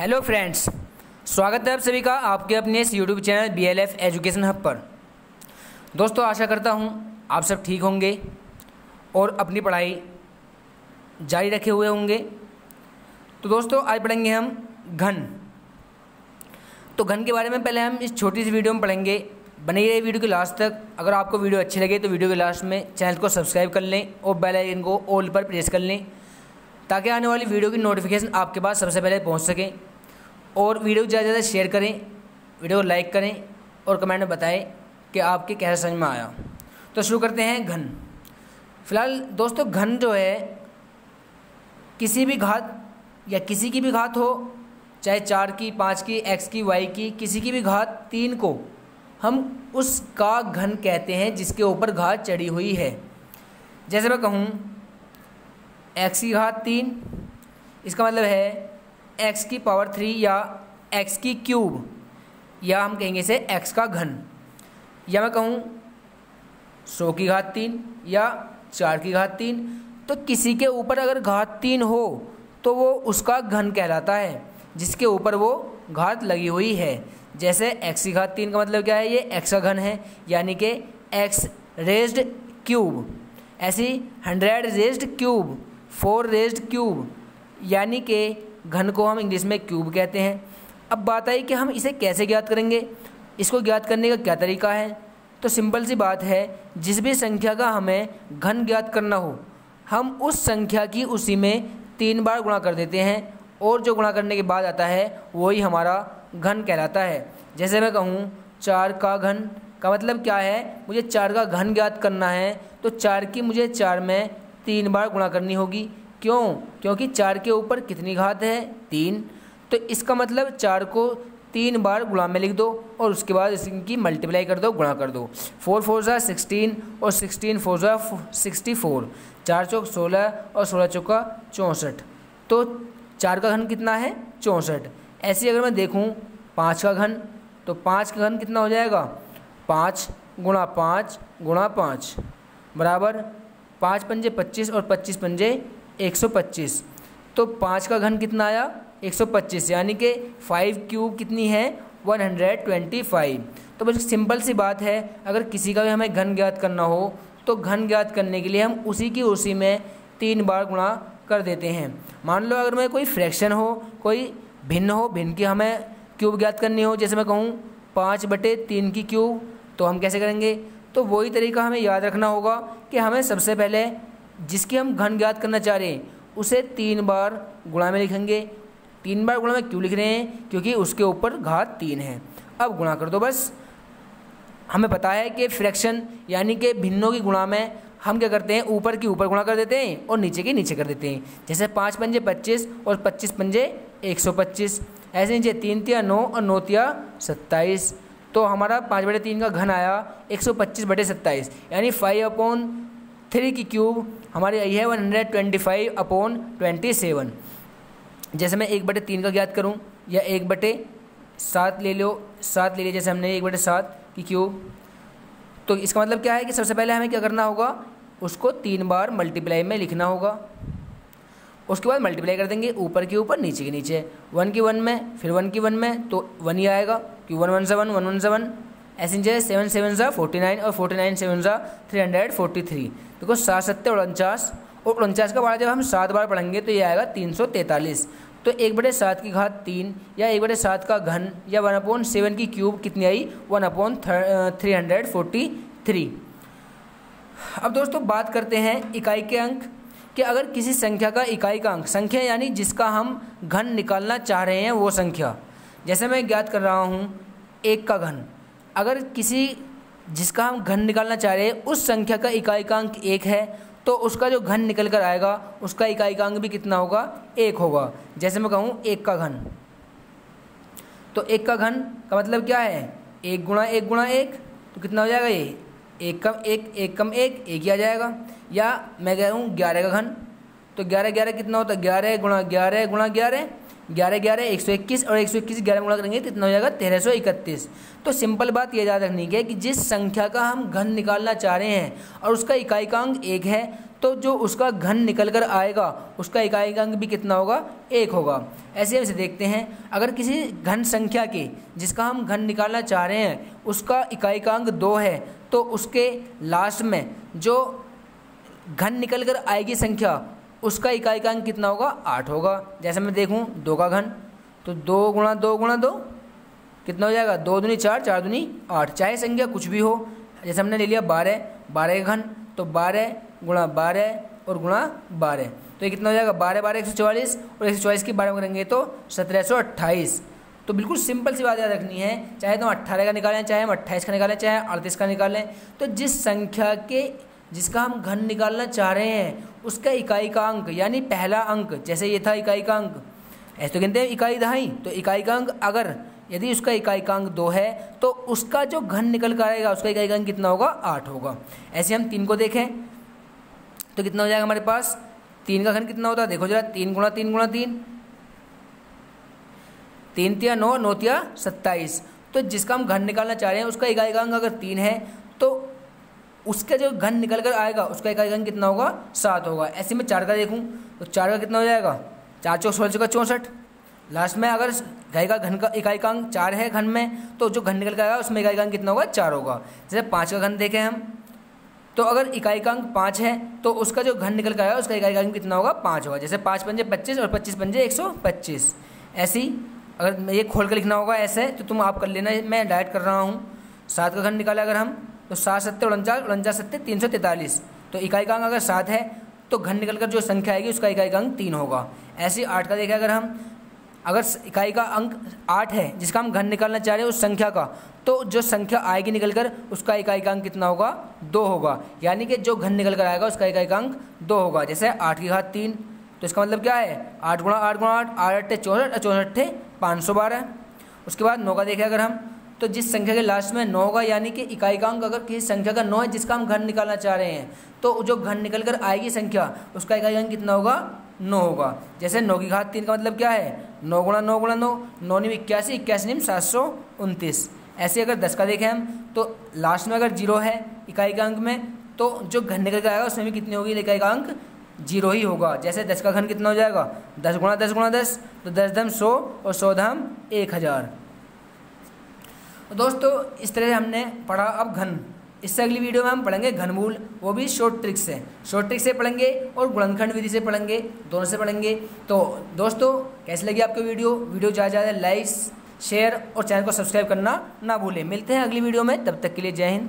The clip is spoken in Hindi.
हेलो फ्रेंड्स, स्वागत है आप सभी का आपके अपने इस YouTube channel BLF education hub पर। दोस्तों, आशा करता हूँ आप सब ठीक होंगे और अपनी पढ़ाई जारी रखे हुए होंगे। तो दोस्तों, आज पढ़ेंगे हम घन। तो घन के बारे में पहले हम इस छोटी सी वीडियो में पढ़ेंगे। बने रहिए वीडियो के लास्ट तक। अगर आपको वीडियो अच्छी लगे तो वीडियो के लास्ट में चैनल को सब्सक्राइब कर लें और बेल आइकन को ऑल पर प्रेस कर लें ताकि आने वाली वीडियो की नोटिफिकेशन आपके पास सबसे पहले पहुंच सके। और वीडियो को ज़्यादा से ज़्यादा शेयर करें, वीडियो को लाइक करें और कमेंट में बताएं कि आपके कैसा समझ में आया। तो शुरू करते हैं घन। फिलहाल दोस्तों, घन जो है किसी भी घात या किसी की भी घात हो, चाहे 4 की, 5 की, x की, y की, किसी की भी घात 3 को हम उसका घन कहते हैं जिसके ऊपर घात चढ़ी हुई है। जैसे मैं कहूँ x की घात 3, इसका मतलब है x की पावर 3 या x की क्यूब, या हम कहेंगे इसे x का घन। या मैं कहूँ 100 की घात 3 या 4 की घात 3, तो किसी के ऊपर अगर घात 3 हो तो वो उसका घन कहलाता है जिसके ऊपर वो घात लगी हुई है। जैसे x की घात 3 का मतलब क्या है, ये x का घन है, यानी कि x रेज्ड क्यूब। ऐसी 100 रेज्ड क्यूब, 4 रेज्ड क्यूब, यानी कि घन को हम इंग्लिश में क्यूब कहते हैं। अब बात आई कि हम इसे कैसे ज्ञात करेंगे, इसको ज्ञात करने का क्या तरीका है। तो सिंपल सी बात है, जिस भी संख्या का हमें घन ज्ञात करना हो हम उस संख्या की उसी में 3 बार गुणा कर देते हैं और जो गुणा करने के बाद आता है वही हमारा घन कहलाता है। जैसे मैं कहूँ 4 का घन का मतलब क्या है, मुझे 4 का घन ज्ञात करना है तो 4 की मुझे 4 में 3 बार गुणा करनी होगी। क्यों? क्योंकि 4 के ऊपर कितनी घात है, 3। तो इसका मतलब 4 को 3 बार गुणा में लिख दो और उसके बाद इसकी मल्टीप्लाई कर दो, गुणा कर दो। 4 4 जा 16 और 16 4 जा 64, 4 चौक 16 और 16 चौका 64। तो 4 का घन कितना है, 64। ऐसे अगर मैं देखूँ 5 का घन, तो 5 का घन कितना हो जाएगा, 5 गुणा 5 गुणा 5 बराबर 5 पंजे 25 और 25 पंजे 125। तो 5 का घन कितना आया, 125, यानी कि 5 क्यूब कितनी है, 125। तो बस सिंपल सी बात है, अगर किसी का भी हमें घन ज्ञात करना हो तो घन ज्ञात करने के लिए हम उसी की उसी में 3 बार गुणा कर देते हैं। मान लो अगर मैं कोई फ्रैक्शन हो, कोई भिन्न हो, भिन्न की हमें क्यूब ज्ञात करनी हो, जैसे मैं कहूँ 5/3 की क्यूब, तो हम कैसे करेंगे। तो वही तरीका हमें याद रखना होगा कि हमें सबसे पहले जिसकी हम घन ज्ञात करना चाह रहे हैं उसे 3 बार गुणा में लिखेंगे। 3 बार गुणा में क्यों लिख रहे हैं, क्योंकि उसके ऊपर घात 3 है। अब गुणा कर दो बस। हमें पता है कि फ्रैक्शन यानी कि भिन्नों की गुणा में हम क्या करते हैं, ऊपर की ऊपर गुणा कर देते हैं और नीचे की नीचे कर देते हैं। जैसे 5 पंजे 25 और 25 पंजे 125। ऐसे नीचे 3 तिया 9 और 9 तिया 27। तो हमारा 5/3 का घन आया 125/27, यानी 5/3 की क्यूब हमारी आई है 125/27। जैसे मैं 1/3 का ज्ञात करूं या 1/7 ले लो, 7 ले लिया, जैसे हमने 1/7 की क्यूब। तो इसका मतलब क्या है कि सबसे पहले हमें क्या करना होगा, उसको 3 बार मल्टीप्लाई में लिखना होगा। उसके बाद मल्टीप्लाई कर देंगे ऊपर के ऊपर नीचे के नीचे, 1 की 1 में, फिर 1 की 1 में, तो 1 ही आएगा कि 1 1 7 1 1 7। ऐसे नीचे 7 7 जा 49 और 49 7 जा 343। देखो 7 7 49 और 49 का बार जब हम 7 बार पढ़ेंगे तो ये आएगा 343। तो 1/7 की घात 3 या 1/7 का घन या 1/7 की क्यूब कितनी आई, 1/343। अब दोस्तों बात करते हैं इकाई के अंक, कि अगर किसी संख्या का इकाई का अंक, संख्या यानी जिसका हम घन निकालना चाह रहे हैं वो संख्या, जैसे मैं ज्ञात कर रहा हूँ 1 का घन, अगर किसी जिसका हम घन निकालना चाह रहे हैं उस संख्या का इकाई का अंक 1 है तो उसका जो घन निकल कर आएगा उसका इकाई का अंक भी कितना होगा, 1 होगा। जैसे मैं कहूँ 1 का घन, तो 1 का घन का मतलब क्या है, 1 गुणा 1 गुणा 1, तो कितना हो जाएगा ये 1 कम 1 1 कम 1 1 ही आ जाएगा। या मैं कह रहा हूँ 11 का घन, तो 11 11 कितना होता है, 11 गुणा 11 गुणा 11, 11 11 121 और 121 11 गुणा करेंगे तो कितना हो जाएगा, 1331। तो सिंपल बात ये याद रखनी है कि जिस संख्या का हम घन निकालना चाह रहे हैं और उसका इकाई का अंक 1 है तो जो उसका घन निकल कर आएगा उसका इकाई अंक भी कितना होगा, 1 होगा। ऐसे हम इसे देखते हैं, अगर किसी घन संख्या के जिसका हम घन निकालना चाह रहे हैं उसका इकाई का अंक 2 है तो उसके लास्ट में जो घन निकल कर आएगी संख्या उसका इकाई का अंक कितना होगा, 8 होगा। जैसे मैं देखूं 2 का घन तो 2 गुणा 2 गुणा 2 कितना हो जाएगा, 2 दूनी 4 4 दूनी 8, चाहे संख्या कुछ भी हो। जैसे हमने ले लिया 12 12 का घन तो 12 गुणा 12 और गुणा 12 तो ये कितना हो जाएगा, 12 12 144 और 144 की 12 करेंगे तो 1728। तो बिल्कुल सिंपल सी बात याद रखनी है, चाहे तो 18 का निकालें, चाहे हम 28 का निकालें, चाहे 38 का निकालें, तो जिस संख्या के जिसका हम घन निकालना चाह रहे हैं उसका इकाई का अंक यानी पहला अंक, जैसे ये था इकाई का अंक, ऐसे तो कहते हैं इकाई दहाई, तो इकाई का अंक अगर यदि उसका इकाई का अंक 2 है तो उसका जो घन निकल कर आएगा उसका इकाई का अंक कितना होगा, 8 होगा। ऐसे हम 3 को देखें तो कितना हो जाएगा हमारे पास, 3 का घन कितना होता है, देखो जरा, 3 गुणा 3 गुणा 3, 3 तिया 9 9 तिया 27। तो जिसका हम घन निकालना चाह रहे हैं उसका इकाई का अंक अगर 3 है तो उसका जो घन निकल कर आएगा उसका इकाई का अंक कितना होगा, 7 होगा। ऐसे में 4 का देखूँ तो 4 का कितना हो जाएगा, 4 चौक 16 का 64। लास्ट में अगर घन का इकाई का अंक 4 है घन में तो जो घन निकल कर आएगा उसमें इकाई का अंक कितना होगा, 4 होगा। जैसे 5 का घन देखें हम तो अगर इकाई का अंक 5 है तो उसका जो घन निकल कर आएगा उसका इकाई का अंक कितना होगा, 5 होगा। जैसे 5 पंजे 25 और 25 पंजे 125। ऐसे ही अगर ये खोल कर लिखना होगा ऐसे तो तुम आप कर लेना, मैं डायरेक्ट कर रहा हूँ। 7 का घन निकाला अगर हम तो 7 7 49 49 7 343, तो इकाई का अंक अगर 7 है तो घन निकल कर जो संख्या आएगी उसका इकाई का अंक 3 होगा। ऐसे ही 8 का देखा अगर हम, अगर इकाई का अंक 8 है जिसका हम घन निकालना चाह रहे हैं उस संख्या का, तो जो संख्या आएगी निकल कर उसका इकाई का अंक कितना होगा, 2 होगा। यानी कि जो घन निकल कर आएगा उसका इकाई का अंक 2 होगा। जैसे 8 की घात 3 तो इसका मतलब क्या है, 8 गुणा 8 गुणा 8 8 64 64 512। उसके बाद 9 का देखें अगर हम तो जिस संख्या के लास्ट में 9 होगा यानी कि इकाई का अंक अगर किसी संख्या का 9 है जिसका हम घन निकालना चाह रहे हैं तो जो घन निकल कर आएगी संख्या उसका इकाई अंक कितना होगा, 9 होगा। जैसे 9 की घात 3 का मतलब क्या है, 9 गुणा 9 गुणा 9 9 नी 81 81 नी 729। ऐसे अगर 10 का देखें हम तो लास्ट में अगर 0 है इकाई का अंक में तो जो घन निकल कर आएगा उसमें भी कितनी होगी, इकाई का अंक 0 ही होगा। जैसे 10 का घन कितना हो जाएगा, 10 गुणा 10 गुणा 10 तो 10 धम 100 और 100 धम 1000। तो दोस्तों इस तरह हमने पढ़ा अब घन। इससे अगली वीडियो में हम पढ़ेंगे घनमूल, वो भी शॉर्ट ट्रिक से, शॉर्ट ट्रिक से पढ़ेंगे और गुणनखंड विधि से पढ़ेंगे, दोनों से पढ़ेंगे। तो दोस्तों कैसी लगी आपको वीडियो ज़्यादा से ज़्यादा लाइक शेयर और चैनल को सब्सक्राइब करना ना भूलें। मिलते हैं अगली वीडियो में, तब तक के लिए जय हिंद।